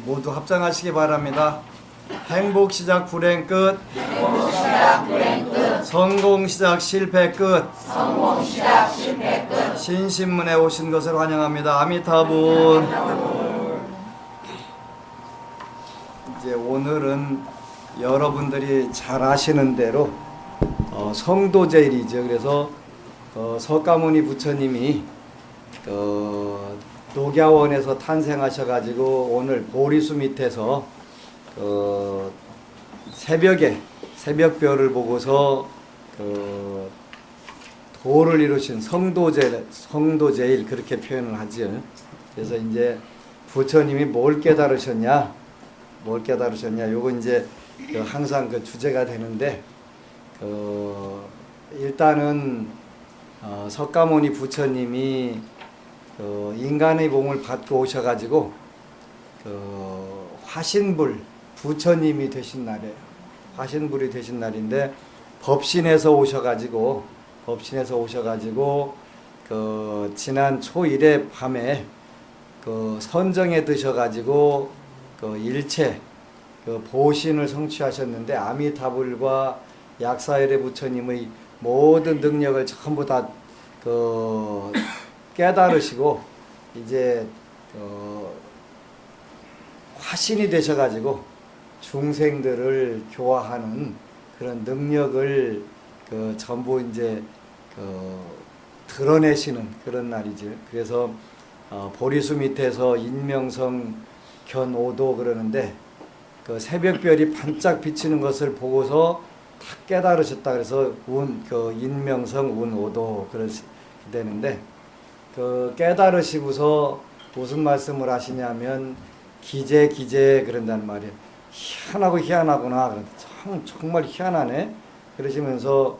모두 합장하시기 바랍니다. 행복 시작 불행 끝. 행복 시작 불행 끝. 성공 시작 실패 끝. 성공 시작 실패 끝. 신신문에 오신 것을 환영합니다. 아미타불. 이제 오늘은 여러분들이 잘 아시는 대로 성도제일이죠. 그래서 석가모니 부처님이 녹야원에서 탄생하셔가지고 오늘 보리수 밑에서 새벽에 새벽별을 보고서 도를 이루신 성도제일 그렇게 표현을 하지요. 그래서 이제 부처님이 뭘 깨달으셨냐, 요거 이제 항상 그 주제가 되는데 일단은 석가모니 부처님이 인간의 몸을 받고 오셔가지고 화신불 부처님이 되신 날이에요. 화신불이 되신 날인데 법신에서 오셔가지고 지난 초1의 밤에 선정에 드셔가지고 일체 보신을 성취하셨는데 아미타불과 약사열의 부처님의 모든 능력을 전부 다 깨달으시고 이제 화신이 되셔가지고 중생들을 교화하는 그런 능력을 전부 이제 드러내시는 그런 날이죠. 그래서 보리수 밑에서 인명성 견오도 그러는데 새벽별이 반짝 비치는 것을 보고서 다 깨달으셨다. 그래서 인명성 운오도 그렇게 되는데 깨달으시고서 무슨 말씀을 하시냐면 기재 그런단 말이에요. 희한하구나. 정말 희한하네. 그러시면서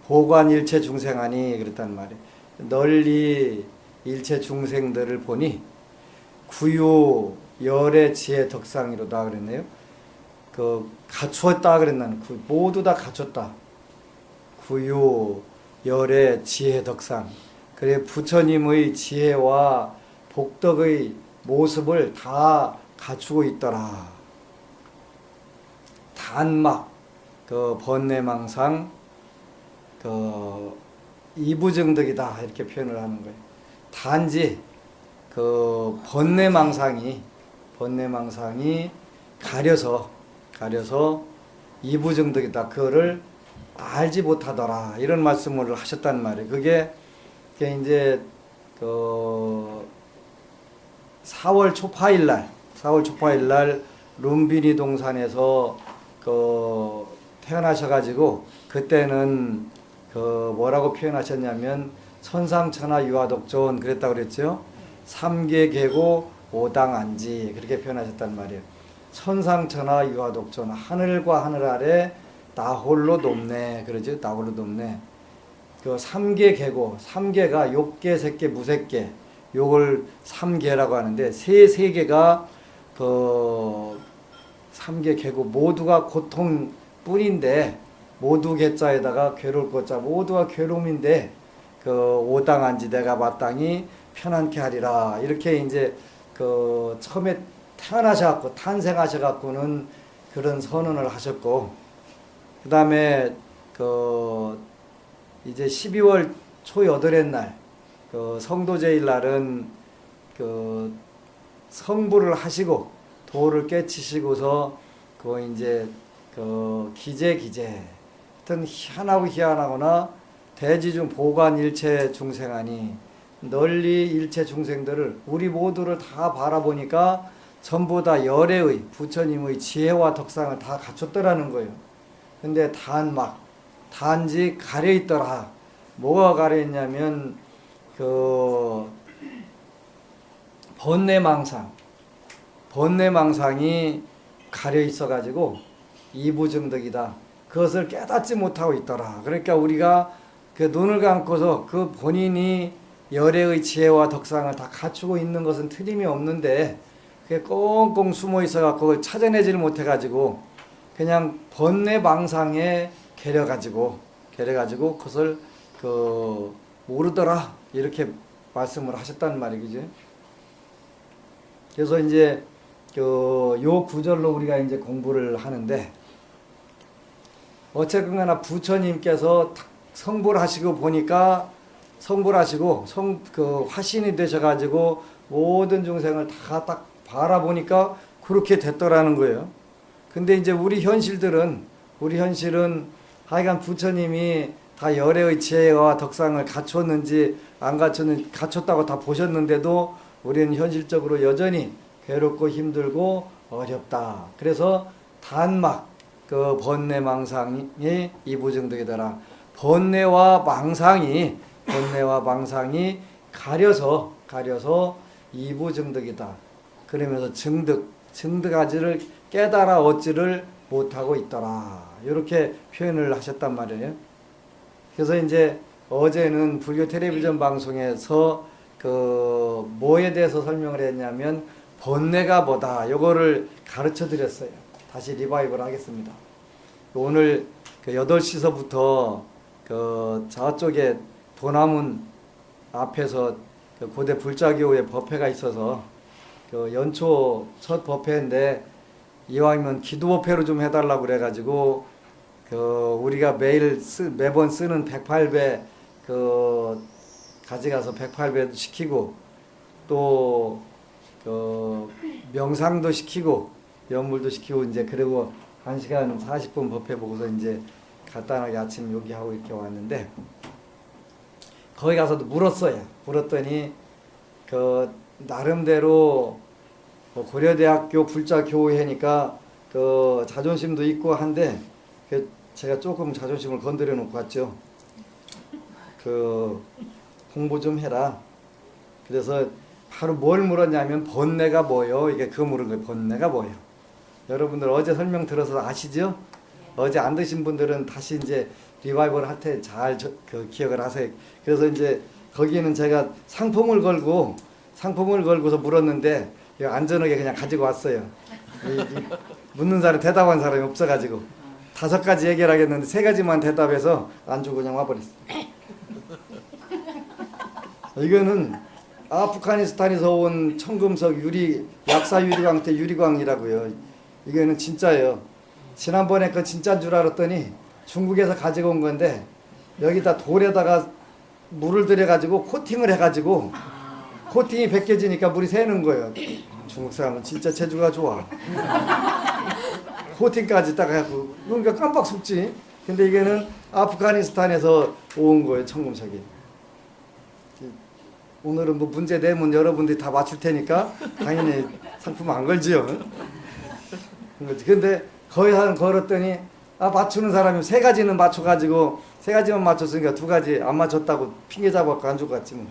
보관일체 중생하니 그랬단 말이에요. 널리 일체 중생들을 보니 구유 열의 지혜 덕상이로다 그랬네요. 갖추었다 그랬나는 모두 다 갖췄다. 구유 열의 지혜 덕상. 그래 부처님의 지혜와 복덕의 모습을 다 갖추고 있더라. 단막 번뇌망상 이부정덕이다 이렇게 표현을 하는 거예요. 단지 번뇌망상이 가려서 이부정덕이다. 그거를 알지 못하더라. 이런 말씀을 하셨단 말이에요. 그게 이제 4월 초파일 날 룸비니 동산에서 태어나셔가지고 그때는 뭐라고 표현하셨냐면 천상천하 유화독존 그랬다고 그랬죠. 삼계계고 오당안지 그렇게 표현하셨단 말이에요. 천상천하 유화독존 하늘과 하늘 아래 나 홀로 높네 그러죠. 나 홀로 높네. 삼계계고 삼계가 욕계, 색계, 무색계 요걸 삼계라고 하는데 세계가 삼계계고 모두가 고통뿐인데 모두 계자에다가 괴로울 것자 모두가 괴로움인데 오당안지 내가 마땅히 편안케 하리라 이렇게 이제 처음에 태어나셔갖고 탄생하셔갖고는 그런 선언을 하셨고 그 다음에 이제 12월 초 8의 날 성도제일 날은 성불을 하시고 도를 깨치시고서 이제 기재 하여튼 희한하거나 대지중 보관 일체 중생하니 널리 일체 중생들을 우리 모두를 다 바라보니까 전부 다 열애의 부처님의 지혜와 덕상을 다 갖췄더라는 거예요. 근데 단지 가려있더라. 뭐가 가려있냐면 번뇌망상이 가려있어가지고 이부정덕이다. 그것을 깨닫지 못하고 있더라. 그러니까 우리가 눈을 감고서 본인이 열애의 지혜와 덕상을 다 갖추고 있는 것은 틀림이 없는데 그게 꽁꽁 숨어 있어갖고 그걸 찾아내지를 못해가지고 그냥 번뇌망상에 계려가지고 그것을 모르더라 이렇게 말씀을 하셨단 말이죠. 그래서 이제 요 구절로 우리가 이제 공부를 하는데, 어쨌든 간에 부처님께서 성불 하시고 보니까, 성불 하시고 화신이 되셔가지고 모든 중생을 다 딱 바라보니까 그렇게 됐더라는 거예요. 근데 이제 우리 현실은 하여간 부처님이 다 열애의 지혜와 덕상을 갖췄는지 안 갖췄는지, 갖췄다고 다 보셨는데도 우리는 현실적으로 여전히 괴롭고 힘들고 어렵다. 그래서 단막 그 번뇌망상이 이부증득이더라. 번뇌와 망상이 가려서 이부증득이다. 그러면서 증득하지를 깨달아 얻지를 못하고 있더라. 이렇게 표현을 하셨단 말이에요. 그래서 이제 어제는 불교 텔레비전 방송에서 그 뭐에 대해서 설명을 했냐면 번뇌가 뭐다. 요거를 가르쳐 드렸어요. 다시 리바이벌 하겠습니다. 오늘 그 8시서부터 그 저쪽에 도남문 앞에서 그 고대 불자교의 법회가 있어서 그 연초 첫 법회인데, 이왕이면 기도 법회로 좀 해달라고 그래가지고 그 우리가 매번 쓰는 108배 그 가져가서 108배도 시키고, 또 그 명상도 시키고 연물도 시키고, 이제 그리고 1시간 40분 법회 보고서 이제 간단하게 아침 요기하고 이렇게 왔는데, 거기 가서도 물었어요. 물었더니 그 나름대로 고려대학교 불자교회니까 그 자존심도 있고 한데, 그 제가 조금 자존심을 건드려 놓고 왔죠. 그 공부 좀 해라. 그래서 바로 뭘 물었냐면 번뇌가 뭐요? 이게 그 물은 거예요. 번뇌가 뭐요? 여러분들 어제 설명 들어서 아시죠? 어제 안 드신 분들은 다시 이제 리바이벌 할 때 잘 그 기억을 하세요. 그래서 이제 거기에는 제가 상품을 걸고서 물었는데 안전하게 그냥 가지고 왔어요. 묻는 사람 대답한 사람이 없어가지고 5가지 얘기를 하겠는데 3가지만 대답해서 안 주고 그냥 와버렸어요. 이거는 아프가니스탄에서 온 청금석 약사 유리광 때 유리광이라고요. 이거는 진짜예요. 지난번에 그 진짜인 줄 알았더니 중국에서 가지고 온 건데, 여기다 돌에다가 물을 들여가지고 코팅을 해가지고 코팅이 벗겨지니까 물이 새는 거예요. 중국 사람은 진짜 재주가 좋아. 코팅까지 딱 해갖고, 그러니까 깜빡 속지. 근데 이게는 아프가니스탄에서 온 거예요, 청금석이. 오늘은 뭐 문제 내면 여러분들이 다 맞출 테니까 당연히 상품 안 걸지요. 근데 거의 한 걸었더니 맞추는 사람이 3가지는 맞춰가지고 3가지만 맞췄으니까 2가지 안 맞췄다고 핑계 잡아갖고 안 주고 갔지 뭐.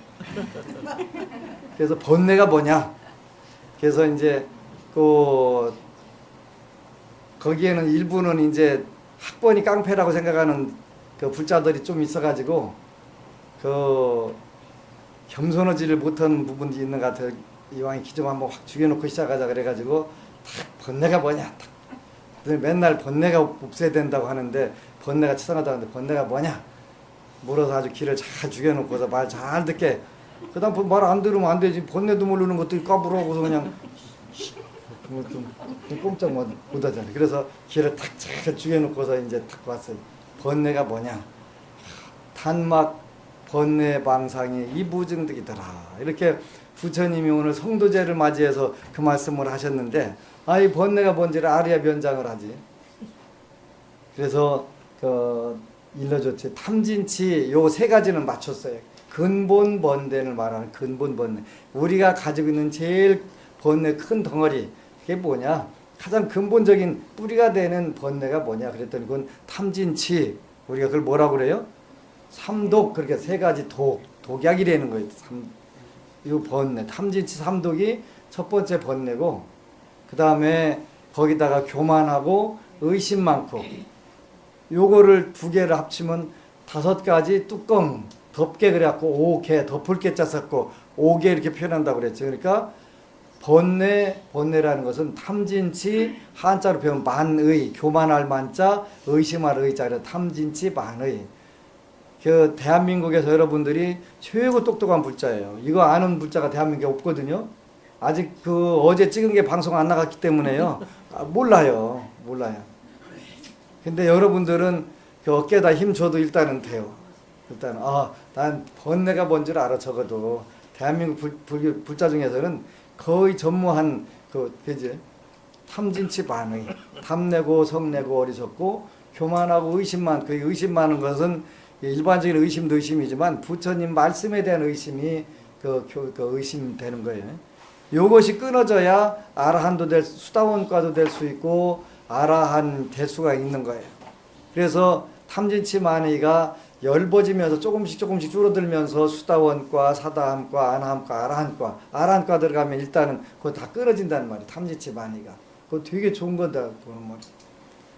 그래서 번뇌가 뭐냐? 그래서 이제 거기에는 일부는 이제 학번이 깡패라고 생각하는 그 불자들이 좀 있어가지고 그 겸손하지를 못한 부분이 있는 것 같아요. 이왕에 기 좀 한번 확 죽여놓고 시작하자 그래가지고 딱 번뇌가 뭐냐? 딱 맨날 번뇌가 없애야 된다고 하는데 번뇌가 치상하다는데 번뇌가 뭐냐? 물어서 아주 기를 잘 죽여놓고서 말 잘 듣게. 그다음 말 안 들으면 안 되지. 번뇌도 모르는 것들 까불어고서 그냥 좀 꼼짝 못 하잖아요. 그래서 기를 탁 잘 죽여놓고서 이제 딱 왔어요. 번뇌가 뭐냐? 단막 번뇌 망상이 이부증득이더라. 이렇게 부처님이 오늘 성도제를 맞이해서 그 말씀을 하셨는데, 이 번뇌가 뭔지를 알아야 변장을 하지. 그래서 일러줬지. 탐진치 요 3가지는 맞췄어요. 근본 번뇌를 말하는 근본 번뇌. 우리가 가지고 있는 제일 번뇌 큰 덩어리, 그게 뭐냐? 가장 근본적인 뿌리가 되는 번뇌가 뭐냐? 그랬더니 그건 탐진치. 우리가 그걸 뭐라고 그래요? 삼독. 그렇게 3가지 독약이라는 거예요. 이 번뇌, 탐진치 삼독이 첫 번째 번뇌고, 그 다음에 거기다가 교만하고 의심 많고, 요거를 2개를 합치면 5가지 뚜껑 덮개 그래갖고 5개 덮을 개자 썼고 5개 이렇게 표현한다고 그랬죠. 그러니까 번뇌라는 것은 탐진치, 한자로 배우면 만의, 교만할 만자, 의심할 의자, 그래서 탐진치 만의. 그 대한민국에서 여러분들이 최고 똑똑한 불자예요. 이거 아는 불자가 대한민국에 없거든요. 아직 그 어제 찍은 게 방송 안 나갔기 때문에요. 몰라요. 근데 여러분들은 그 어깨에다 힘 줘도 일단은 돼요. 일단 난 번뇌가 뭔지를 알아. 적어도 대한민국 불교 불자 중에서는 거의 전무한 그지 탐진치 반의 탐내고 성내고 어리석고 교만하고 의심만 그 의심 많은 것은 일반적인 의심도 의심이지만 부처님 말씀에 대한 의심이 그 의심되는 거예요. 요것이 끊어져야 아라한도 될 수다원과도 될 수 있고 아라한 될 수가 있는 거예요. 그래서 탐진치 만의가 열버지면서 조금씩 줄어들면서 수다원과 사다함과 아나함과 아라한과 들어가면 일단은 그거 다 끊어진다는 말이에요. 탐진치 만의가 그거 되게 좋은 거다 보는 말이에요.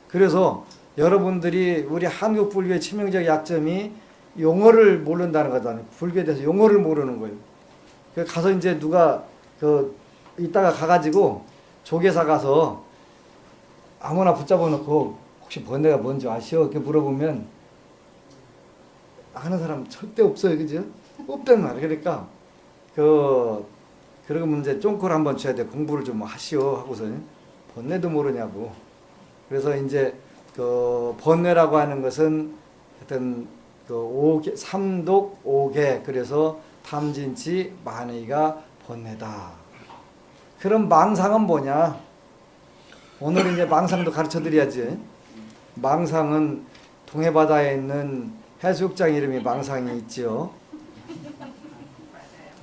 그래서 여러분들이 우리 한국 불교의 치명적 약점이 용어를 모른다는 거잖아요. 불교에 대해서 용어를 모르는 거예요. 가서 이제 누가 이따가 가가지고 조계사 가서 아무나 붙잡아 놓고 혹시 번뇌가 뭔지 아시오? 이렇게 물어보면 아는 사람 절대 없어요. 그죠? 없단 말이에요. 그러니까 그러면 이제 쫑콜 한번 줘야 돼. 공부를 좀 하시오 하고서 번뇌도 모르냐고. 그래서 이제 번뇌라고 하는 것은 하여튼 삼독 오계 그래서 탐진치 만의가 번뇌다. 그럼 망상은 뭐냐? 오늘 이제 망상도 가르쳐 드려야지. 망상은 동해바다에 있는 해수욕장 이름이 망상이 있지요.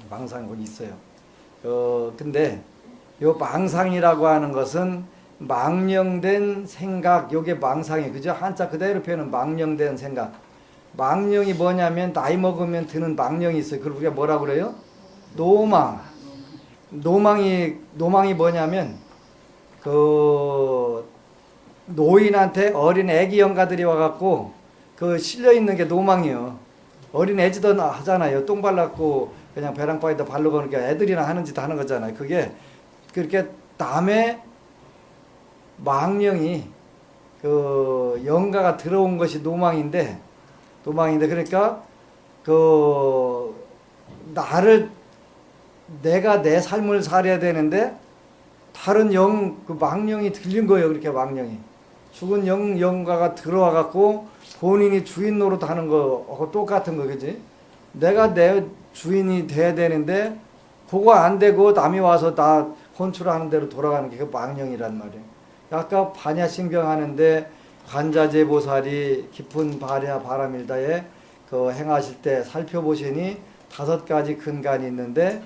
망상이 거기 있어요. 근데 요 망상이라고 하는 것은 망령된 생각, 요게 망상이 그죠? 한자 그대로 표현은 망령된 생각. 망령이 뭐냐면 나이 먹으면 드는 망령이 있어요. 그걸 우리가 뭐라고 그래요? 노망. 노망이 뭐냐면 노인한테 어린 애기 영가들이 와갖고 실려 있는 게 노망이요. 어린 애지도 하잖아요. 똥 발랐고 그냥 배랑바위에다 바르고 그러니까 애들이나 하는 짓 하는 거잖아요. 그게 그렇게 남의 망령이 영가가 들어온 것이 노망인데 그러니까 내가 내 삶을 살아야 되는데 다른 망령이 들린 거예요. 그렇게 망령이 죽은 영가가 들어와 갖고 본인이 주인 노릇하는 거하고 똑같은 거 그지? 내가 내 주인이 돼야 되는데 그거 안 되고 남이 와서 나 혼쭐하는 대로 돌아가는 게 그 망령이란 말이에요. 아까 반야신경 하는데 관자재 보살이 깊은 바람일다에 행하실 때 살펴보시니 5가지 근간이 있는데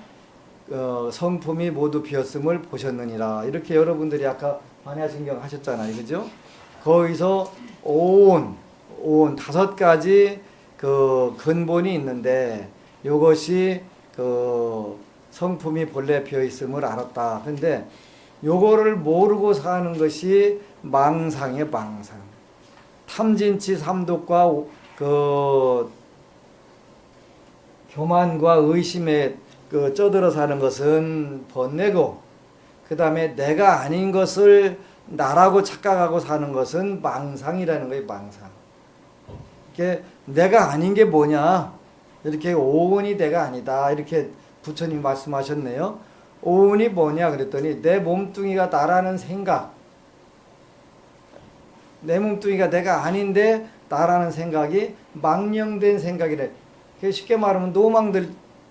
성품이 모두 비었음을 보셨느니라. 이렇게 여러분들이 아까 반야신경 하셨잖아요. 그죠? 거기서 온 5가지 근본이 있는데 요것이 성품이 본래 비어있음을 알았다. 근데 요거를 모르고 사는 것이 망상이에요. 망상. 탐진치 삼독과 교만과 의심에 쩌들어 사는 것은 번뇌고, 그 다음에 내가 아닌 것을 나라고 착각하고 사는 것은 망상이라는 거예요. 망상. 이게 내가 아닌 게 뭐냐? 이렇게 오온이 내가 아니다. 이렇게 부처님 말씀하셨네요. 오온이 뭐냐 그랬더니 내 몸뚱이가 나라는 생각. 내 몸뚱이가 내가 아닌데 나라는 생각이 망령된 생각이래. 쉽게 말하면 노망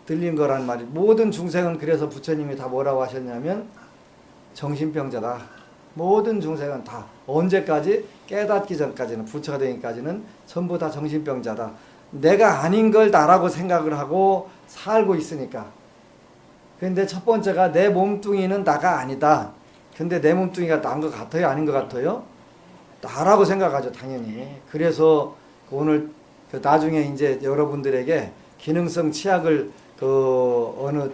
들린 거란 말이에요. 모든 중생은 그래서 부처님이 다 뭐라고 하셨냐면 정신병자다. 모든 중생은 다 언제까지? 깨닫기 전까지는, 부처가 되기까지는 전부 다 정신병자다. 내가 아닌 걸 나라고 생각을 하고 살고 있으니까. 근데 첫 번째가 내 몸뚱이는 나가 아니다. 근데 내 몸뚱이가 난 것 같아요? 아닌 것 같아요? 나라고 생각하죠, 당연히. 그래서 오늘 나중에 이제 여러분들에게 기능성 치약을 어느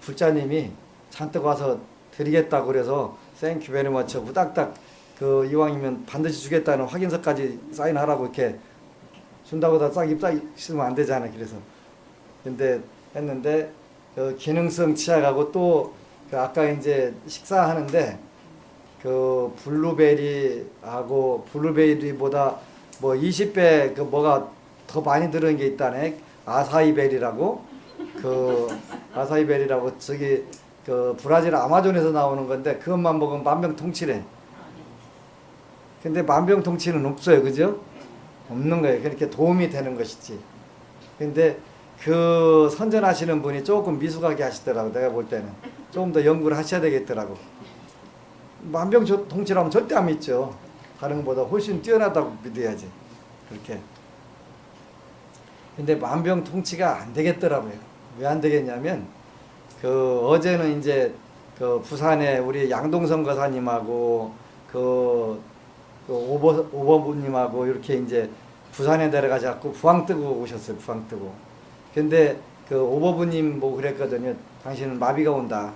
불자님이 잔뜩 와서 드리겠다고 그래서 땡큐 베리 머치 후딱딱 이왕이면 반드시 주겠다는 확인서까지 사인하라고 이렇게 준다고 다 싹 입으면 안 되잖아. 그래서 근데 했는데 기능성 치약하고 또 아까 이제 식사하는데 블루베리보다 뭐 20배 뭐가 더 많이 들은 게 있다네. 아사이베리라고 저기 그 브라질 아마존에서 나오는 건데 그것만 먹으면 만병통치래. 근데 만병통치는 없어요, 그죠? 없는 거예요. 그렇게 도움이 되는 것이지. 근데 그 선전하시는 분이 조금 미숙하게 하시더라고. 내가 볼 때는 조금 더 연구를 하셔야 되겠더라고. 만병통치라면 절대 안 믿죠. 다른 것보다 훨씬 뛰어나다고 믿어야지. 그렇게. 근데 만병통치가 안 되겠더라고요. 왜 안 되겠냐면 그 어제는 이제 그 부산에 우리 양동선 거사님하고 그 오버부님하고 이렇게 이제 부산에 내려가셔갖고 부항 뜨고 오셨어요. 부항 뜨고. 근데 그 오버부님 뭐 그랬거든요. 당신은 마비가 온다.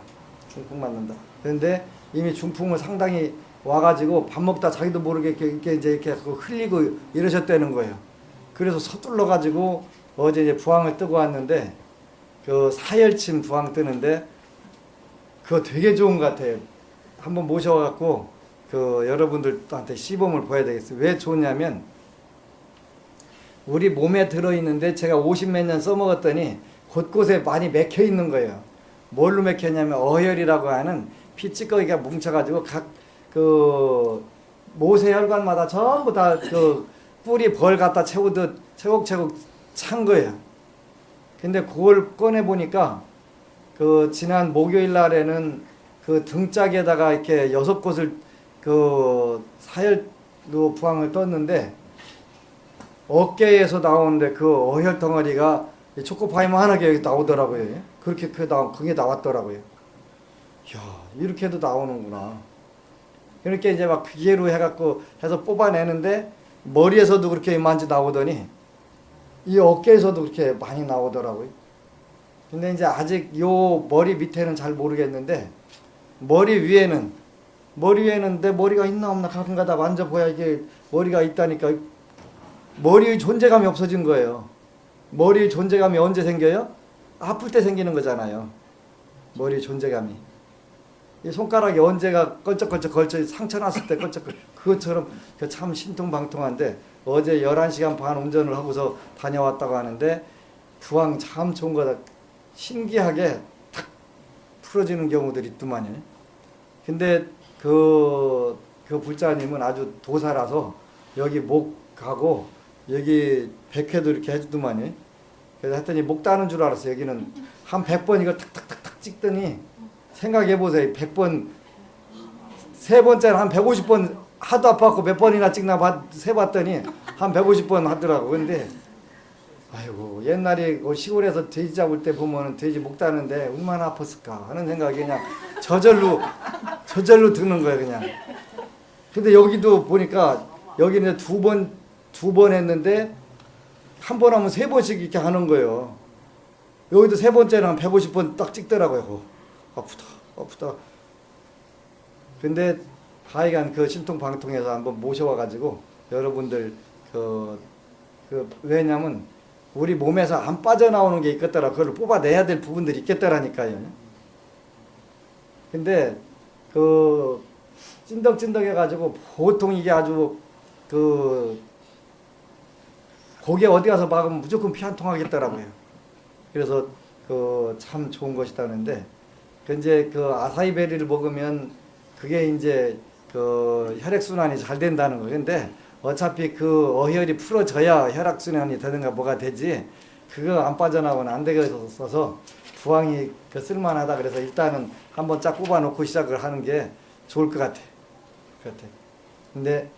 중풍 맞는다. 그런데 이미 중풍을 상당히 와가지고 밥 먹다 자기도 모르게 이렇게 이제 이렇게 흘리고 이러셨다는 거예요. 그래서 서둘러가지고 어제 이제 부항을 뜨고 왔는데 그 사열침 부항 뜨는데 그거 되게 좋은 것 같아요. 한번 모셔갖고 그 여러분들한테 시범을 보여야 되겠어요. 왜 좋냐면 우리 몸에 들어있는데 제가 50몇 년 써먹었더니 곳곳에 많이 맥혀 있는 거예요. 뭘로 맥혔냐면 어혈이라고 하는 피찌꺼기가 뭉쳐가지고 각 그 모세혈관마다 전부 다 그 뿌리 벌 갖다 채우듯 채곡채곡 찬 거예요. 근데 그걸 꺼내 보니까 그 지난 목요일 날에는 그 등짝에다가 이렇게 6곳을 그 사혈로 부항을 떴는데 어깨에서 나오는데 그 어혈 덩어리가 초코파이만하게 나오더라고요. 그렇게 그게 나왔더라고요. 이야, 이렇게도 나오는구나. 그렇게 이제 막 기계로 해갖고 해서 뽑아내는데 머리에서도 그렇게 이만치 나오더니 이 어깨에서도 그렇게 많이 나오더라고요. 근데 이제 아직 요 머리 밑에는 잘 모르겠는데 머리 위에는 내 머리가 있나 없나 가끔가다 만져봐야 이게 머리가 있다니까 머리의 존재감이 없어진 거예요. 머리의 존재감이 언제 생겨요? 아플 때 생기는 거잖아요. 머리의 존재감이. 이 손가락이 언제가 껄쩍껄쩍 걸쳐 상처 났을 때 껄쩍 그것처럼 참 신통방통한데 어제 11시간 반 운전을 하고서 다녀왔다고 하는데 부항 참 좋은 거다. 신기하게 탁 풀어지는 경우들이 있더만요. 근데 그 불자님은 아주 도사라서 여기 목 가고 여기 백회도 이렇게 해주더만요. 그래서 했더니 목 따는 줄 알았어요. 여기는 한 100번 이걸 탁탁탁탁 찍더니 생각해보세요. 100번 세 번째는 한 150번 하도 아파갖고 몇 번이나 찍나 세봤더니 한 150번 하더라고. 근데 아이고 옛날에 그 시골에서 돼지 잡을 때 보면 돼지 목 따는데 얼마나 아팠을까 하는 생각이 그냥 저절로 드는 거예요. 그냥. 근데 여기도 보니까 여기는 두 번 했는데 한 번 하면 3번씩 이렇게 하는 거예요. 여기도 세 번째는 한 150번 딱 찍더라고요. 아프다. 근데 하여간 그 신통방통에서 한번 모셔와가지고 여러분들 왜냐면 우리 몸에서 안 빠져나오는 게 있겠더라. 그걸 뽑아내야 될 부분들이 있겠더라니까요. 근데 그 찐덕찐덕해가지고 보통 이게 아주 거기에 어디 가서 막으면 무조건 피 한 통 하겠더라고요. 그래서 참 좋은 것이다는데 이제 아사이베리를 먹으면 그게 이제 혈액순환이 잘 된다는 거예요. 근데 어차피 어혈이 풀어져야 혈액순환이 되든가 뭐가 되지 그거 안 빠져나오면 안 되겠어서 부항이 쓸만하다. 그래서 일단은 한번 쫙 뽑아놓고 시작을 하는 게 좋을 것 같아. 근데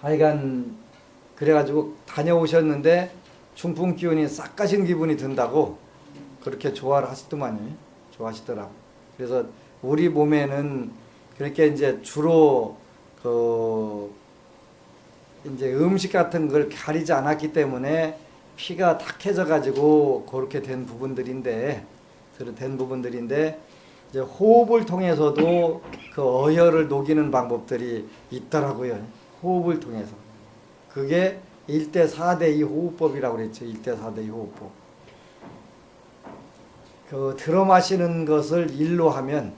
하여간 그래가지고 다녀오셨는데 중풍 기운이 싹 가신 기분이 든다고 그렇게 좋아를 하시더만요. 좋아하시더라고. 그래서 우리 몸에는 그렇게 이제 주로 이제 음식 같은 걸 가리지 않았기 때문에 피가 탁해져 가지고 그렇게 된 부분들인데 이제 호흡을 통해서도 그 어혈을 녹이는 방법들이 있더라고요. 호흡을 통해서. 그게 1대 4대 2 호흡법이라고 그랬죠. 1대 4대 2 호흡법. 들어 마시는 것을 1로 하면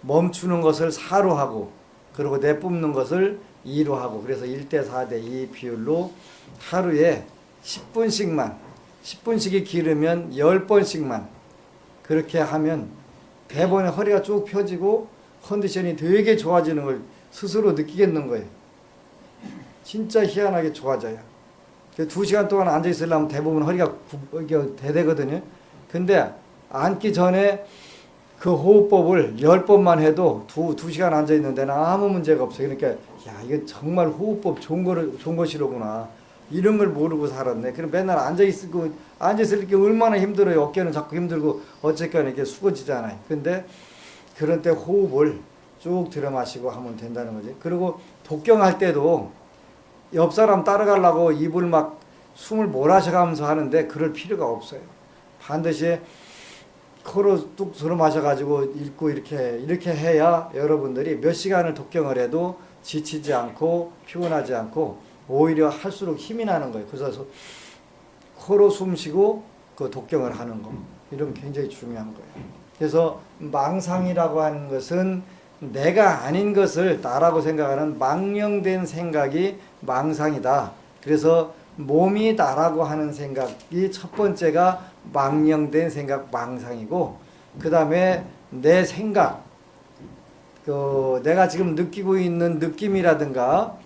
멈추는 것을 4로 하고 그리고 내뿜는 것을 2로 하고 그래서 1대 4대 2 비율로 하루에 10분씩이 길으면 10번씩만 그렇게 하면 대번에 허리가 쭉 펴지고 컨디션이 되게 좋아지는 걸 스스로 느끼겠는 거예요. 진짜 희한하게 좋아져요. 2시간 동안 앉아 있으려면 대부분 허리가 대대거든요. 근데 앉기 전에 그 호흡법을 10번만 해도 2시간 앉아 있는 데는 아무 문제가 없어요. 그러니까 야, 이거 정말 호흡법 좋은 것이로구나. 이런 걸 모르고 살았네. 그럼 맨날 앉아 있을 게 얼마나 힘들어요. 어깨는 자꾸 힘들고 어쨌거나 이게 숙어지잖아요. 근데 그런 때 호흡을 쭉 들여 마시고 하면 된다는 거지. 그리고 독경할 때도 옆 사람 따라가려고 입을 막 숨을 몰아셔가면서 하는데 그럴 필요가 없어요. 반드시 코로 뚝 들어 마셔가지고 읽고 이렇게 해야 여러분들이 몇 시간을 독경을 해도 지치지 않고 피곤하지 않고 오히려 할수록 힘이 나는 거예요. 그래서 코로 숨 쉬고 그 독경을 하는 거. 이런 굉장히 중요한 거예요. 그래서 망상이라고 하는 것은 내가 아닌 것을 나라고 생각하는 망령된 생각이 망상이다. 그래서 몸이 나라고 하는 생각이 첫 번째가 망령된 생각, 망상이고, 그 다음에 내 생각, 내가 지금 느끼고 있는 느낌이라든가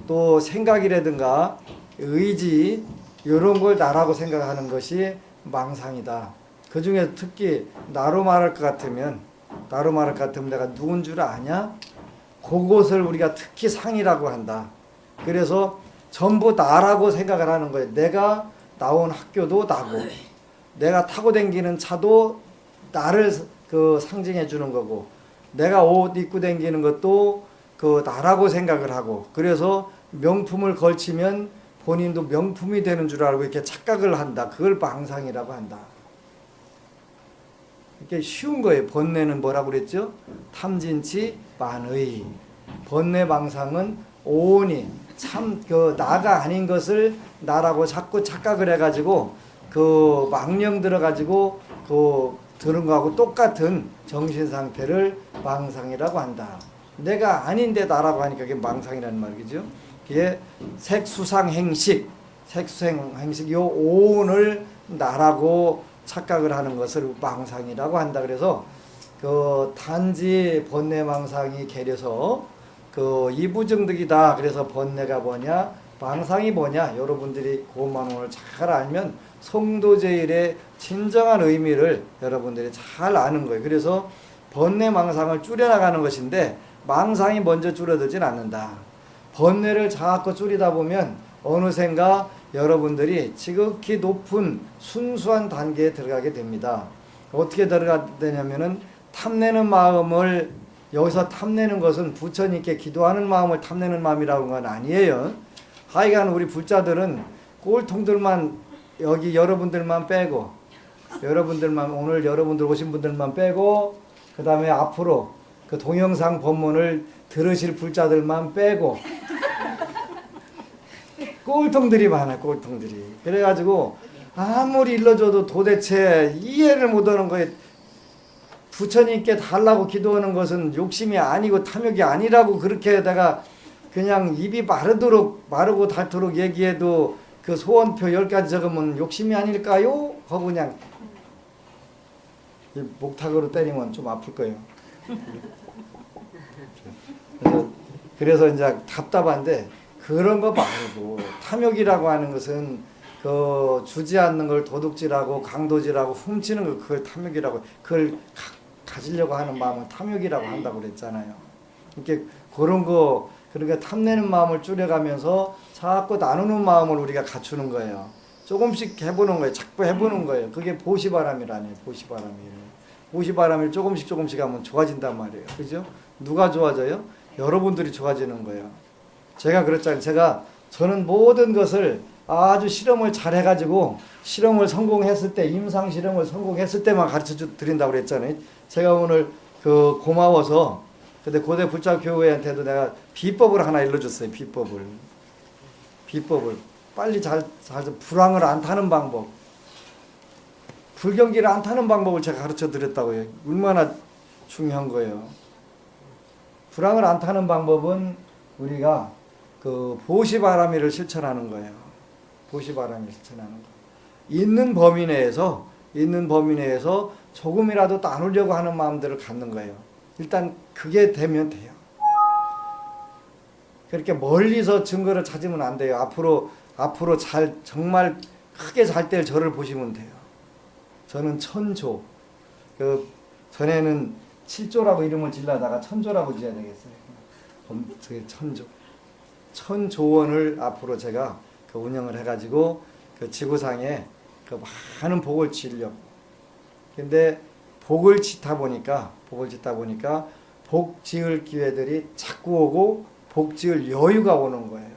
또 생각이라든가 의지, 이런 걸 나라고 생각하는 것이 망상이다. 그 중에 특히 나로 말할 것 같으면 내가 누군 줄 아냐? 그것을 우리가 특히 상이라고 한다. 그래서 전부 나라고 생각을 하는 거예요. 내가 나온 학교도 나고, 내가 타고 다니는 차도 나를 상징해 주는 거고, 내가 옷 입고 다니는 것도 나라고 생각을 하고, 그래서 명품을 걸치면 본인도 명품이 되는 줄 알고 이렇게 착각을 한다. 그걸 망상이라고 한다. 이렇게 쉬운 거예요. 번뇌는 뭐라고 그랬죠? 탐진치 만의. 번뇌 망상은 오온이 나가 아닌 것을 나라고 자꾸 착각을 해가지고 망령 들어가지고 들은 거하고 똑같은 정신 상태를 망상이라고 한다. 내가 아닌데 나라고 하니까 그게 망상이라는 말이죠. 그게 색수상행식 요 오온을 나라고 착각을 하는 것을 망상이라고 한다. 그래서 단지 번뇌망상이 계려서 이부정득이다. 그래서 번뇌가 뭐냐, 망상이 뭐냐, 여러분들이 그것만 오늘 잘 알면 성도제일의 진정한 의미를 여러분들이 잘 아는 거예요. 그래서 번뇌망상을 줄여나가는 것인데 망상이 먼저 줄어들진 않는다. 번뇌를 자꾸 줄이다 보면 어느샌가 여러분들이 지극히 높은 순수한 단계에 들어가게 됩니다. 어떻게 들어가게 되냐면은 탐내는 마음을, 여기서 탐내는 것은 부처님께 기도하는 마음을 탐내는 마음이라는 건 아니에요. 하여간 우리 불자들은 꼴통들만, 여기 여러분들만 빼고, 오늘 여러분들 오신 분들만 빼고, 그 다음에 앞으로 그 동영상 법문을 들으실 불자들만 빼고, 꼴통들이 많아, 꼴통들이. 그래가지고 아무리 일러줘도 도대체 이해를 못하는 거예요. 부처님께 달라고 기도하는 것은 욕심이 아니고 탐욕이 아니라고 그렇게 내가 그냥 입이 마르고 닳도록 얘기해도 그 소원표 10가지 적으면 욕심이 아닐까요? 하고 그냥 목탁으로 때리면 좀 아플 거예요. 그래서 이제 답답한데, 그런 거 말고 탐욕이라고 하는 것은 주지 않는 걸 도둑질하고 강도질하고 훔치는 걸 그걸 탐욕이라고, 그걸 가지려고 하는 마음을 탐욕이라고 한다고 그랬잖아요. 이렇게 그런 거, 그러니까 탐내는 마음을 줄여가면서 자꾸 나누는 마음을 우리가 갖추는 거예요. 조금씩 해보는 거예요. 자꾸 해보는 거예요. 그게 보시바람이라네요. 보시바람을 조금씩 하면 좋아진단 말이에요. 그죠? 누가 좋아져요? 여러분들이 좋아지는 거예요. 제가 그랬잖아요. 저는 모든 것을 아주 실험을 잘 해가지고 실험을 성공했을 때, 임상 실험을 성공했을 때만 가르쳐 드린다고 그랬잖아요. 제가 오늘 고마워서, 근데 고대 불자교회한테도 내가 비법을 하나 일러줬어요. 비법을 빨리 불황을 안 타는 방법, 불경기를 안 타는 방법을 제가 가르쳐 드렸다고요. 얼마나 중요한 거예요. 불황을 안 타는 방법은 우리가 보시바라미를 실천하는 거예요. 보시바라미 실천하는 거. 있는 범위 내에서 조금이라도 나누려고 하는 마음들을 갖는 거예요. 일단 그게 되면 돼요. 그렇게 멀리서 증거를 찾으면 안 돼요. 앞으로 정말 크게 잘 될 저를 보시면 돼요. 저는 천조. 전에는 7조라고 이름을 지르다가 천조라고 지어야 되겠어요. 천조. 천조원을 앞으로 제가 운영을 해가지고 지구상에 많은 복을 지으려고. 근데 복을 짓다 보니까 복 지을 기회들이 자꾸 오고 복 지을 여유가 오는 거예요.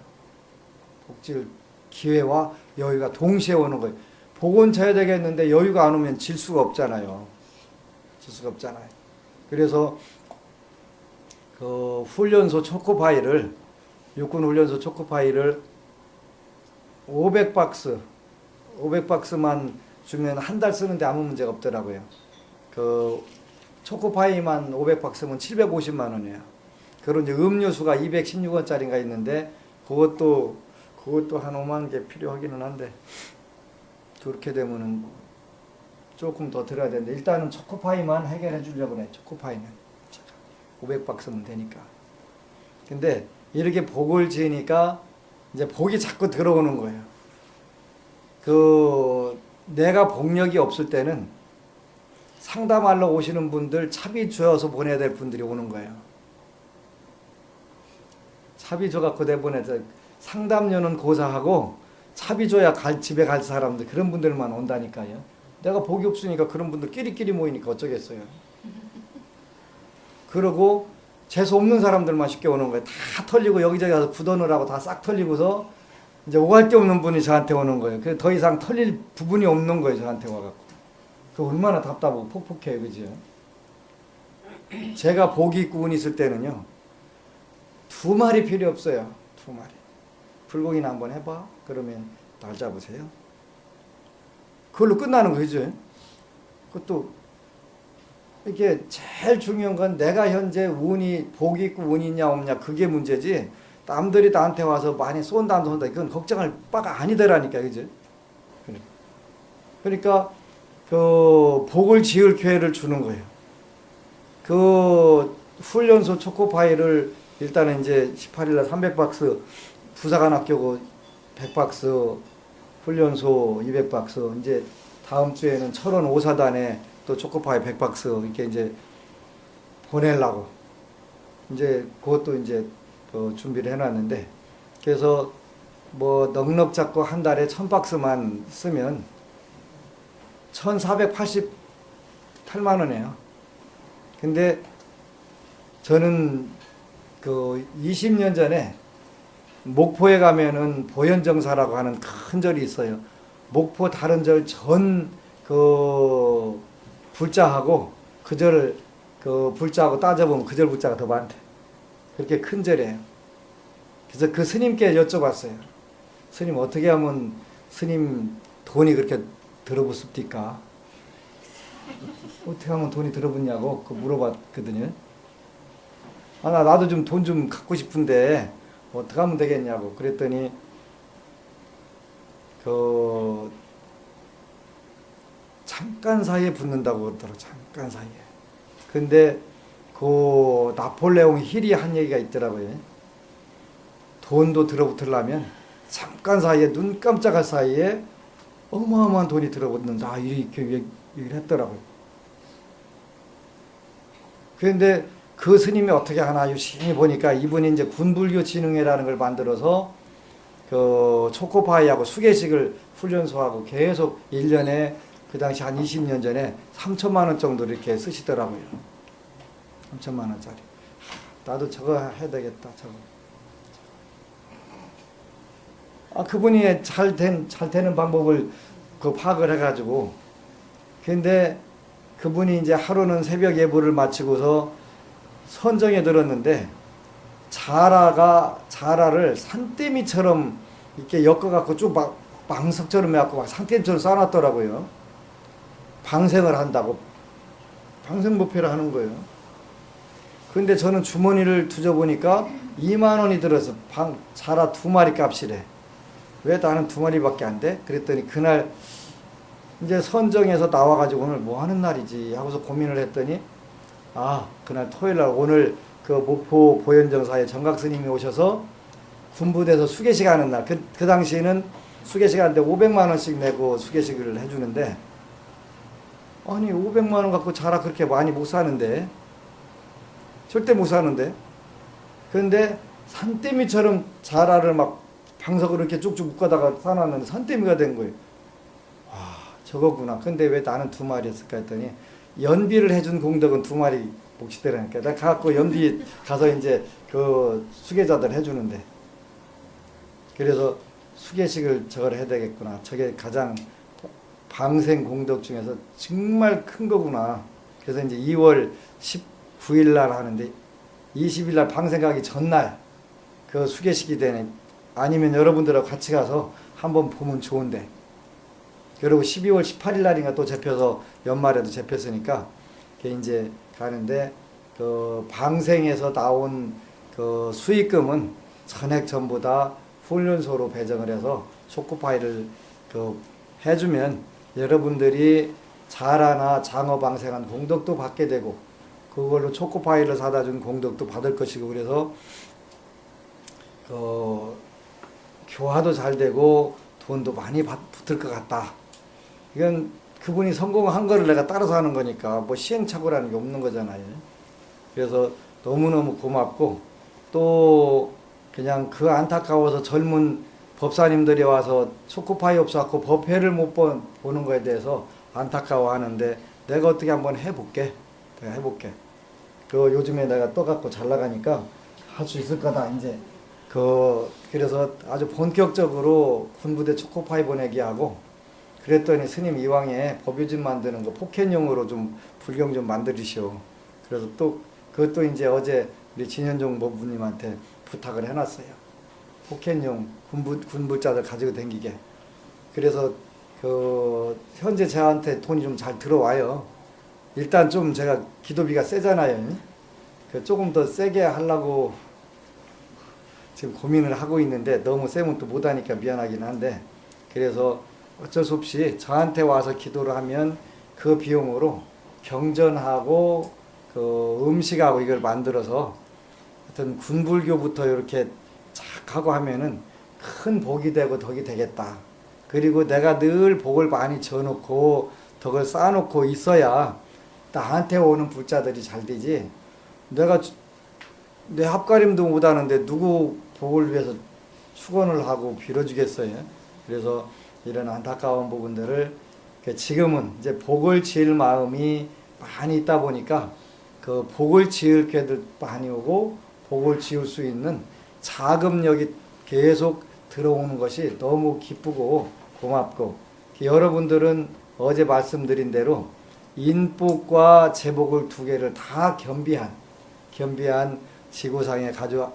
복 지을 기회와 여유가 동시에 오는 거예요. 복은 져야 되겠는데 여유가 안 오면 질 수가 없잖아요. 그래서 훈련소 초코파이를 육군 훈련소 초코파이를 500박스만 주면 한 달 쓰는데 아무 문제가 없더라고요. 초코파이만 500박스면 750만 원이에요. 그리고 이제 음료수가 216원짜리가 있는데 그것도 한 5만 개 필요하기는 한데 그렇게 되면은 조금 더 들어야 되는데 일단은 초코파이만 해결해 주려고 그래. 초코파이는 500박스면 되니까. 근데 이렇게 복을 지으니까 이제 복이 자꾸 들어오는 거예요. 내가 복력이 없을 때는 상담하러 오시는 분들 차비 주어서 보내야 될 분들이 오는 거예요. 차비 줘갖고 내보내서 상담료는 고사하고 차비 줘야 집에 갈 사람들 그런 분들만 온다니까요. 내가 복이 없으니까 그런 분들 끼리끼리 모이니까 어쩌겠어요. 그러고 재수 없는 사람들만 쉽게 오는 거예요. 다 털리고 여기저기 가서 굳어놓으라고 다 싹 털리고서 이제 오갈 데 없는 분이 저한테 오는 거예요. 그래서 더 이상 털릴 부분이 없는 거예요. 저한테 와갖고. 그 얼마나 답답하고 폭폭해요. 그죠? 제가 복이 있고 운이 있을 때는요. 2마리 필요 없어요. 2마리. 불고기나 한번 해봐. 그러면 날 잡으세요. 그걸로 끝나는 거죠. 그것도 이게 제일 중요한 건 내가 현재 복이 있고 운이 있냐 없냐 그게 문제지 남들이 나한테 와서 많이 쏜다 안 쏜다 그건 걱정할 바가 아니더라니까. 그죠? 그러니까 복을 지을 기회를 주는 거예요. 훈련소 초코파이를 일단은 이제 18일날 300박스 부사관학교고 100박스 훈련소 200박스 이제 다음 주에는 철원 5사단에 또 초코파이 100박스 이렇게 이제 보내려고 이제 그것도 이제 준비를 해놨는데 그래서 뭐 넉넉 잡고 한 달에 1000박스만 쓰면 1488만 원이에요. 근데 저는 20년 전에 목포에 가면은 보현정사라고 하는 큰 절이 있어요. 목포 다른 절 전 불자하고 그 절 불자하고 따져보면 그 절 불자가 더 많대. 그렇게 큰 절이에요. 그래서 그 스님께 여쭤봤어요. 스님 어떻게 하면 스님 돈이 그렇게 들어붙습니까? 어떻게 하면 돈이 들어붙냐고 물어봤거든요. 나도 좀 돈 좀 갖고 싶은데 어떻게 하면 되겠냐고 그랬더니 잠깐 사이에 붙는다고 그러더라고. 잠깐 사이에. 근데 나폴레옹 힐이 한 얘기가 있더라고요. 돈도 들어붙으려면 잠깐 사이에 눈 깜짝할 사이에 어마어마한 돈이 들어붙는다. 이렇게 얘기를 했더라고요. 그런데 그 스님이 어떻게 하나 유심히 보니까 이분이 이제 군불교진흥회라는 걸 만들어서 초코파이하고 수계식을 훈련소하고 계속 1년에 그 당시 한 20년 전에 3천만 원 정도 이렇게 쓰시더라고요. 3천만 원짜리. 나도 저거 해야 되겠다. 저거. 그분이 잘 되는 방법을 파악을 해가지고. 근데 그분이 이제 하루는 새벽 예불을 마치고서 선정에 들었는데 자라를 산더미처럼 이렇게 엮어갖고 쭉 망석처럼 해갖고 산더미처럼 쌓아놨더라고요. 방생을 한다고 방생부패를 하는 거예요. 근데 저는 주머니를 뒤져보니까 2만 원이 들어서 자라 2마리 값이래. 왜 나는 2마리밖에 안 돼? 그랬더니 그날 이제 선정해서 나와가지고 오늘 뭐 하는 날이지 하고서 고민을 했더니 그날 토요일 날 오늘 그 목포 보현정사에 정각 스님이 오셔서 군부대에서 수계식 하는 날. 그 당시에는 수계식 하는데 500만 원씩 내고 수계식을 해주는데, 아니 500만 원 갖고 자라 그렇게 많이 못 사는데, 절대 못 사는데. 그런데 산더미처럼 자라를 막 방석으로 이렇게 쭉쭉 묶어다가 싸놨는데 산더미가 된 거예요. 와, 저거구나. 근데 왜 나는 2마리였을까 했더니, 연비를 해준 공덕은 2마리 몫이더라니까. 내가 갖고 연비 가서 이제 그 수계자들 해주는데, 그래서 수계식을 저걸 해야 되겠구나. 저게 가장 방생 공덕 중에서 정말 큰 거구나. 그래서 이제 2월 19일 날 하는데, 20일 날 방생 가기 전날 그 수계식이 되네. 아니면 여러분들하고 같이 가서 한번 보면 좋은데. 그리고 12월 18일 날인가 또 잡혀서 연말에도 잡혔으니까 그게 이제 가는데, 그 방생에서 나온 그 수익금은 전액 전부 다 훈련소로 배정을 해서 초코파이를 그 해주면 여러분들이 자라나 장어 방생한 공덕도 받게 되고, 그걸로 초코파이를 사다 준 공덕도 받을 것이고, 그래서 그 교화도 잘 되고 돈도 많이 붙을 것 같다. 이건 그분이 성공한 거를 내가 따라서 하는 거니까 뭐 시행착오라는 게 없는 거잖아요. 그래서 너무너무 고맙고, 또 그냥 그 안타까워서 젊은 법사님들이 와서 초코파이 없어갖고 법회를 못 보는 거에 대해서 안타까워하는데, 내가 어떻게 한번 해볼게. 내가 해볼게. 그 요즘에 내가 떠갖고 잘 나가니까 할 수 있을 거다 이제. 그래서 아주 본격적으로 군부대 초코파이 보내기 하고, 그랬더니 스님 이왕에 법요진 만드는 거 포켓용으로 좀 불경 좀 만들으시오. 그래서 또 그것도 이제 어제 우리 진현종 법부님한테 부탁을 해놨어요. 포켓용 군부자들 가지고 다니게. 그래서 그 현재 저한테 돈이 좀 잘 들어와요. 일단 좀 제가 기도비가 세잖아요. 그 조금 더 세게 하려고 지금 고민을 하고 있는데, 너무 세면 또 못하니까 미안하긴 한데, 그래서 어쩔 수 없이 저한테 와서 기도를 하면 그 비용으로 경전하고 그 음식하고 이걸 만들어서 하여튼 군불교부터 이렇게 착 하고 하면은 큰 복이 되고 덕이 되겠다. 그리고 내가 늘 복을 많이 져놓고 덕을 쌓아놓고 있어야 나한테 오는 불자들이 잘 되지. 내가 내 합가림도 못하는데 누구 복을 위해서 축원을 하고 빌어주겠어요. 그래서 이런 안타까운 부분들을 지금은 이제 복을 지을 마음이 많이 있다 보니까 그 복을 지을 개들 많이 오고 복을 지을 수 있는 자금력이 계속 들어오는 것이 너무 기쁘고 고맙고, 여러분들은 어제 말씀드린 대로 인복과 제복을 2개를 다 겸비한 지구상에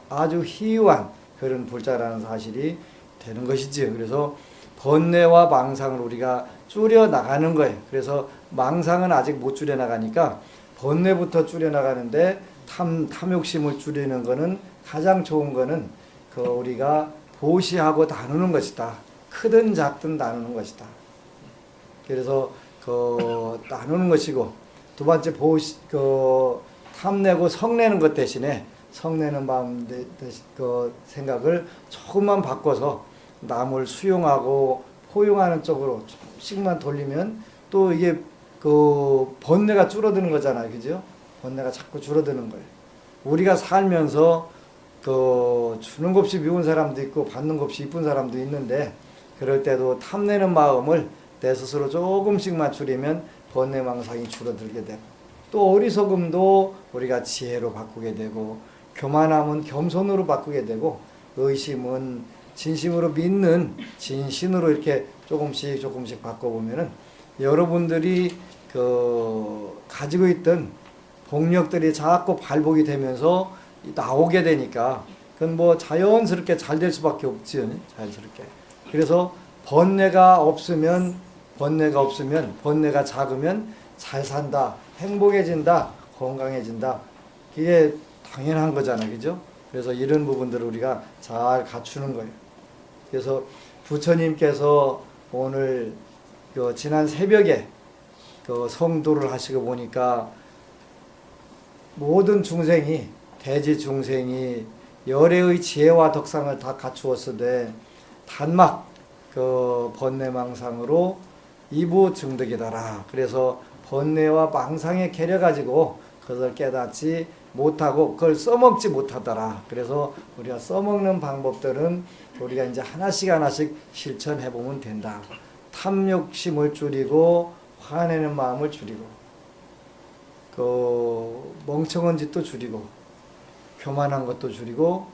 아주 희유한 그런 불자라는 사실이 되는 것이지요. 그래서 번뇌와 망상을 우리가 줄여 나가는 거예요. 그래서 망상은 아직 못 줄여 나가니까 번뇌부터 줄여 나가는데, 탐욕심을 줄이는 거는 가장 좋은 거는 그 우리가 보시하고 나누는 것이다. 크든 작든 나누는 것이다. 그래서 그 나누는 것이고, 두 번째 탐내고 성내는 것 대신에, 성내는 마음 그 생각을 조금만 바꿔서 남을 수용하고 포용하는 쪽으로 조금씩만 돌리면 또 이게 그 번뇌가 줄어드는 거잖아요. 그죠? 번뇌가 자꾸 줄어드는 거예요. 우리가 살면서 그 주는 것 없이 미운 사람도 있고 받는 것 없이 이쁜 사람도 있는데, 그럴 때도 탐내는 마음을 내 스스로 조금씩만 줄이면 번뇌망상이 줄어들게 되고, 또 어리석음도 우리가 지혜로 바꾸게 되고, 교만함은 겸손으로 바꾸게 되고, 의심은 진심으로 믿는 진신으로 이렇게 조금씩 바꿔보면은 여러분들이 그 가지고 있던 복력들이 자꾸 발복이 되면서 나오게 되니까, 그건 뭐 자연스럽게 잘 될 수밖에 없지요. 자연스럽게. 그래서 번뇌가 없으면, 번뇌가 작으면 잘 산다, 행복해진다, 건강해진다. 이게 당연한 거잖아요. 그죠? 그래서 이런 부분들을 우리가 잘 갖추는 거예요. 그래서 부처님께서 오늘 그 지난 새벽에 그 성도를 하시고 보니까 모든 중생이 대지 중생이 열애의 지혜와 덕상을 다 갖추었으되 단막 그 번뇌망상으로 이부 증득이더라. 그래서 번뇌와 망상에 계려 가지고 그것을 깨닫지 못하고 그걸 써먹지 못하더라. 그래서 우리가 써먹는 방법들은 우리가 이제 하나씩 하나씩 실천해 보면 된다. 탐욕심을 줄이고 화내는 마음을 줄이고 그 멍청한 짓도 줄이고 교만한 것도 줄이고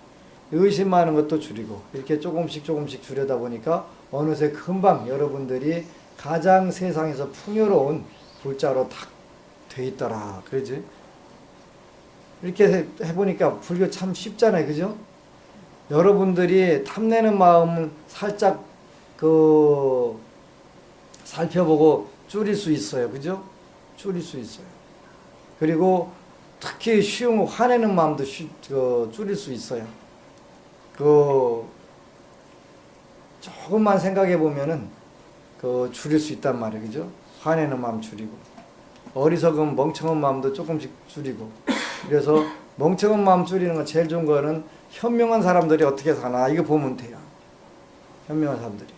의심하는 것도 줄이고 이렇게 조금씩 줄여다 보니까 어느새 금방 여러분들이 가장 세상에서 풍요로운 불자로 탁 돼 있더라. 그러지? 이렇게 해보니까 불교 참 쉽잖아요. 그죠? 여러분들이 탐내는 마음 살짝 그 살펴보고 줄일 수 있어요. 그죠? 줄일 수 있어요. 그리고 특히 쉬운 화내는 마음도 줄일 수 있어요. 그 조금만 생각해 보면은 그 줄일 수 있단 말이에요. 그죠? 화내는 마음 줄이고 어리석은 멍청한 마음도 조금씩 줄이고 그래서 멍청한 마음 줄이는 거 제일 좋은 거는 현명한 사람들이 어떻게 사나 이거 보면 돼요. 현명한 사람들이.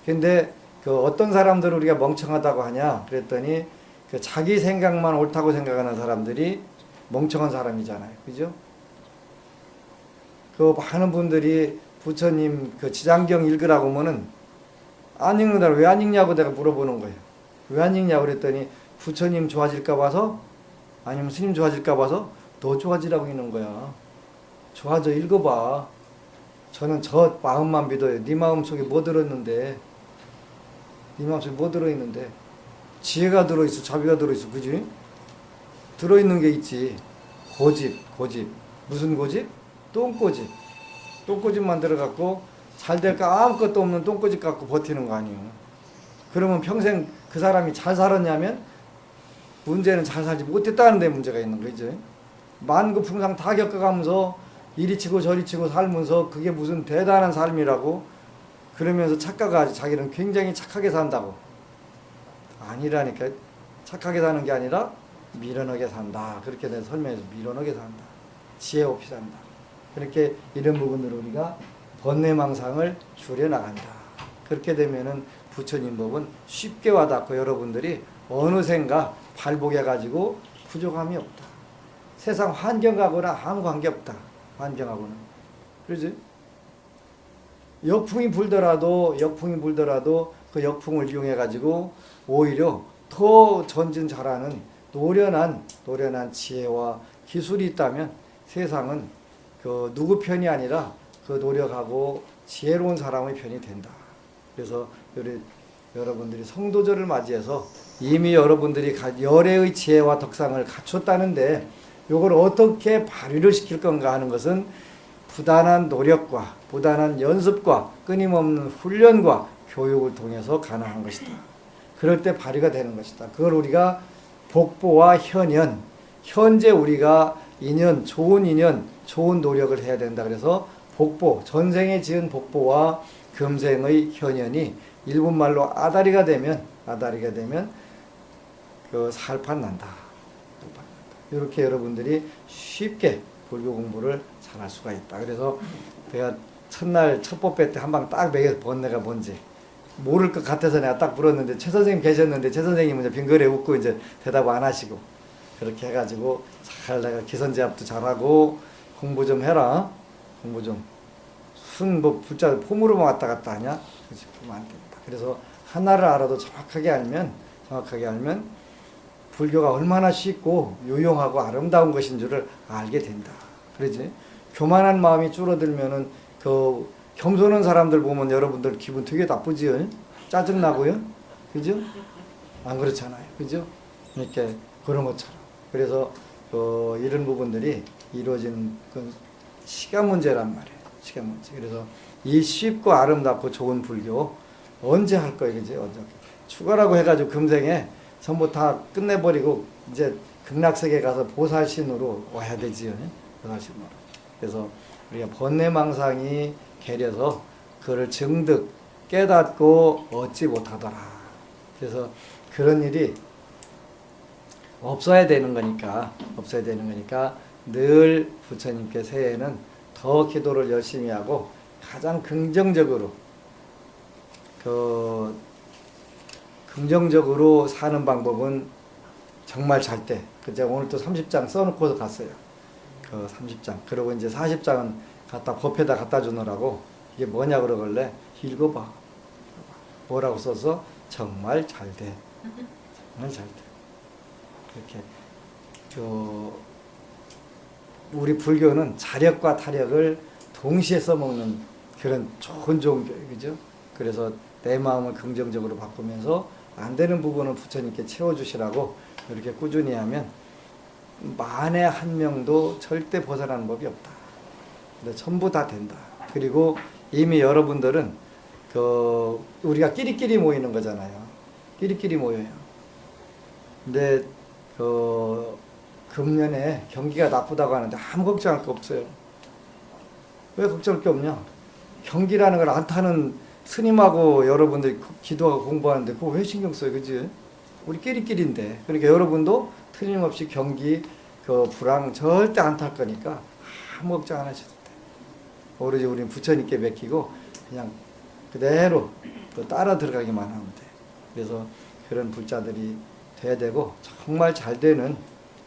근데 그 어떤 사람들을 우리가 멍청하다고 하냐 그랬더니 그 자기 생각만 옳다고 생각하는 사람들이 멍청한 사람이잖아요. 그죠? 그 많은 분들이 부처님 그 지장경 읽으라고 하면은 안 읽는다. 왜 안 읽냐고 내가 물어보는 거예요. 왜 안 읽냐고 그랬더니 부처님 좋아질까 봐서 아니면 스님 좋아질까 봐서 더 좋아지라고 있는 거야. 좋아져 읽어봐. 저는 저 마음만 믿어요. 네 마음속에 뭐 들어있는데 네 마음속에 뭐 들어있는데 지혜가 들어있어 자비가 들어있어. 그지? 들어있는 게 있지. 고집 무슨 고집? 똥고집. 똥고집만 들어갖고 잘 될까 아무것도 없는 똥고집 갖고 버티는 거 아니에요. 그러면 평생 그 사람이 잘 살았냐면 문제는 잘 살지 못했다는 데 문제가 있는 거죠. 만급풍상 다 겪어가면서 이리 치고 저리 치고 살면서 그게 무슨 대단한 삶이라고 그러면서 착각하지. 자기는 굉장히 착하게 산다고. 아니라니까. 착하게 사는 게 아니라 미련하게 산다. 그렇게 내가 설명해서 미련하게 산다. 지혜 없이 산다. 그렇게 이런 부분으로 우리가 번뇌망상을 줄여나간다. 그렇게 되면은 부처님 법은 쉽게 와닿고 여러분들이 어느샌가 발복해가지고 부족함이 없다. 세상 환경하고나 아무 관계 없다. 환경하고는. 그러지? 역풍이 불더라도 그 역풍을 이용해가지고 오히려 더 전진 잘하는 노련한 지혜와 기술이 있다면 세상은 그 누구 편이 아니라 그 노력하고 지혜로운 사람의 편이 된다. 그래서 여러분들이 성도절을 맞이해서 이미 여러분들이 열애의 지혜와 덕상을 갖췄다는데 이걸 어떻게 발휘를 시킬 건가 하는 것은 부단한 노력과 부단한 연습과 끊임없는 훈련과 교육을 통해서 가능한 것이다. 그럴 때 발휘가 되는 것이다. 그걸 우리가 복보와 현연, 현재 우리가 좋은 인연, 좋은 노력을 해야 된다. 그래서 복보, 전생에 지은 복보와 금생의 현연이 일본말로 아다리가 되면 그 살판 난다. 이렇게 여러분들이 쉽게 불교 공부를 잘할 수가 있다. 그래서 내가 첫날 첫 법회 때 한 방 딱 매겨 번뇌가 뭔지 모를 것 같아서 내가 딱 물었는데 최 선생님 계셨는데 최 선생님은 이제 빙그레 웃고 이제 대답 안 하시고 그렇게 해가지고 잘 내가 기선제압도 잘하고 공부 좀 해라. 공부 좀. 뭐 붙자 폼으로만 왔다 갔다 하냐? 그렇지, 그러면 안 된다. 그래서 하나를 알아도 정확하게 알면 불교가 얼마나 쉽고 유용하고 아름다운 것인 줄을 알게 된다. 그러지? 교만한 마음이 줄어들면은 그 겸손한 사람들 보면 여러분들 기분 되게 나쁘지요? 짜증나고요? 그죠? 안 그렇잖아요. 그죠? 이렇게 그런 것처럼. 그래서 이런 부분들이 이루어지는 그 시간 문제란 말이에요. 시간 문제. 그래서 이 쉽고 아름답고 좋은 불교 언제 할 거예요? 그지? 언제? 추가라고 해가지고 금생에 전부 다 끝내버리고 이제 극락세계 가서 보살신으로 와야 되지요. 보살신으로. 그래서 우리가 번뇌망상이 계려서 그를 증득 깨닫고 얻지 못하더라. 그래서 그런 일이 없어야 되는 거니까 늘 부처님께 새해에는 더 기도를 열심히 하고 가장 긍정적으로 긍정적으로 사는 방법은 정말 잘 때. 제가 오늘 또 30장 써놓고 갔어요. 30장. 그리고 이제 40장은 법에다 갖다 주느라고 이게 뭐냐 그러길래 읽어봐. 뭐라고 써서 정말 잘 돼. 정말 잘 돼. 이렇게 우리 불교는 자력과 타력을 동시에 써먹는 그런 좋은 교육이죠. 그래서 내 마음을 긍정적으로 바꾸면서 안 되는 부분을 부처님께 채워주시라고 이렇게 꾸준히 하면 만에 한 명도 절대 벗어나는 법이 없다. 근데 전부 다 된다. 그리고 이미 여러분들은 우리가 끼리끼리 모이는 거잖아요. 끼리끼리 모여요. 근데 금년에 경기가 나쁘다고 하는데 아무 걱정할 거 없어요. 왜 걱정할 게 없냐? 경기라는 걸 안 타는 스님하고 여러분들이 기도하고 공부하는데 그거 왜 신경 써요, 그지? 우리 끼리끼리인데. 그러니까 여러분도 틀림없이 경기 불황 절대 안 탈 거니까 아무 걱정 안 하셔도 돼. 오로지 우리는 부처님께 맡기고 그냥 그대로 따라 들어가기만 하면 돼. 그래서 그런 불자들이 돼야 되고 정말 잘 되는,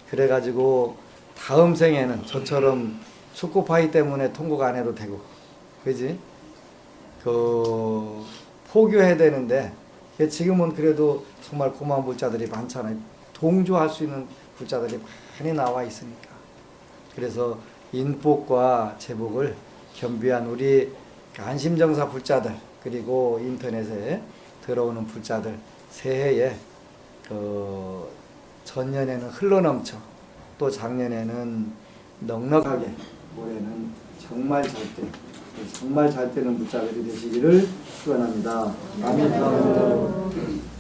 그래가지고 다음 생에는 저처럼 초코파이 때문에 통곡 안 해도 되고, 그지? 포교해야 되는데 지금은 그래도 정말 고마운 불자들이 많잖아요. 동조할 수 있는 불자들이 많이 나와 있으니까. 그래서 인복과 제복을 겸비한 우리 안심정사 불자들, 그리고 인터넷에 들어오는 불자들, 새해에 전년에는 흘러넘쳐, 또 작년에는 넉넉하게, 올해는 정말 잘 되는 불자들이 되시기를 축원합니다. 아멘.